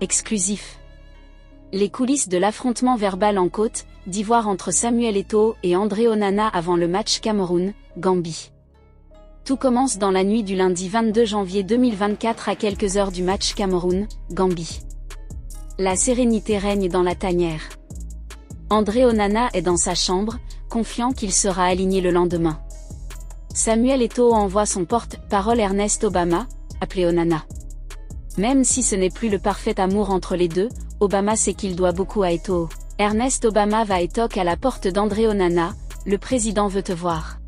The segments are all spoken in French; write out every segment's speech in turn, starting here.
Exclusif. Les coulisses de l'affrontement verbal en Côte d'Ivoire entre Samuel Eto'o et André Onana avant le match Cameroun-Gambie. Tout commence dans la nuit du lundi 22 janvier 2024 à quelques heures du match Cameroun-Gambie. La sérénité règne dans la tanière. André Onana est dans sa chambre, confiant qu'il sera aligné le lendemain. Samuel Eto'o envoie son porte-parole Ernest Obama, appelé Onana. Même si ce n'est plus le parfait amour entre les deux, Obama sait qu'il doit beaucoup à Eto'o. Ernest Obama va et toque à la porte d'André Onana, le président veut te voir.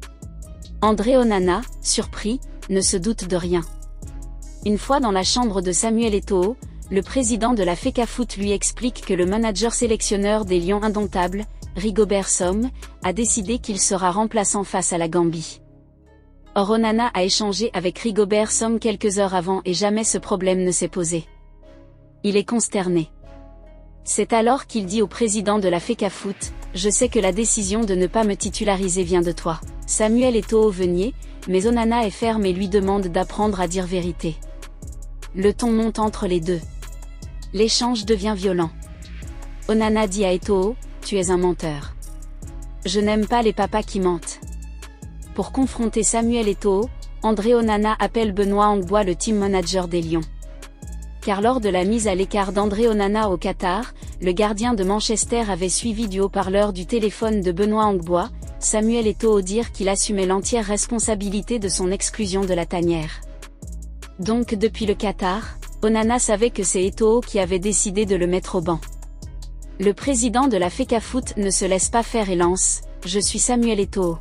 André Onana, surpris, ne se doute de rien. Une fois dans la chambre de Samuel Eto'o, le président de la FECAFOOT lui explique que le manager sélectionneur des Lions indomptables, Rigobert Song, a décidé qu'il sera remplaçant face à la Gambie. Or Onana a échangé avec Rigobert Song quelques heures avant et jamais ce problème ne s'est posé. Il est consterné. C'est alors qu'il dit au président de la FECAFOOT, « Je sais que la décision de ne pas me titulariser vient de toi. » Samuel Eto'o veut nier, mais Onana est ferme et lui demande d'apprendre à dire vérité. Le ton monte entre les deux. L'échange devient violent. Onana dit à Eto'o, « Tu es un menteur. Je n'aime pas les papas qui mentent. » Pour confronter Samuel Eto'o, André Onana appelle Benoît Angbois le team manager des Lions. Car lors de la mise à l'écart d'André Onana au Qatar, le gardien de Manchester avait suivi du haut-parleur du téléphone de Benoît Angbois, Samuel Eto'o dire qu'il assumait l'entière responsabilité de son exclusion de la tanière. Donc depuis le Qatar, Onana savait que c'est Eto'o qui avait décidé de le mettre au banc. Le président de la FECAFOOT ne se laisse pas faire et lance « Je suis Samuel Eto'o ».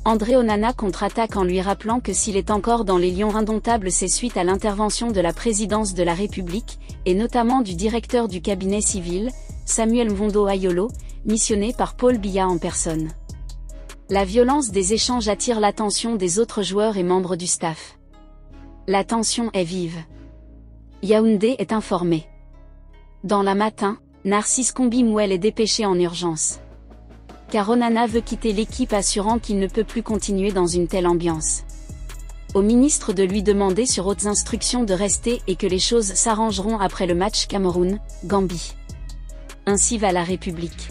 André Onana contre-attaque en lui rappelant que s'il est encore dans les Lions indomptables c'est suite à l'intervention de la présidence de la République, et notamment du directeur du cabinet civil, Samuel Mvondo Ayolo, missionné par Paul Biya en personne. La violence des échanges attire l'attention des autres joueurs et membres du staff. La tension est vive. Yaoundé est informé. Dans la matin, Narcisse Kombi-Mouel est dépêché en urgence. Car Onana veut quitter l'équipe assurant qu'il ne peut plus continuer dans une telle ambiance. Au ministre de lui demander sur hautes instructions de rester et que les choses s'arrangeront après le match Cameroun-Gambie. Ainsi va la République.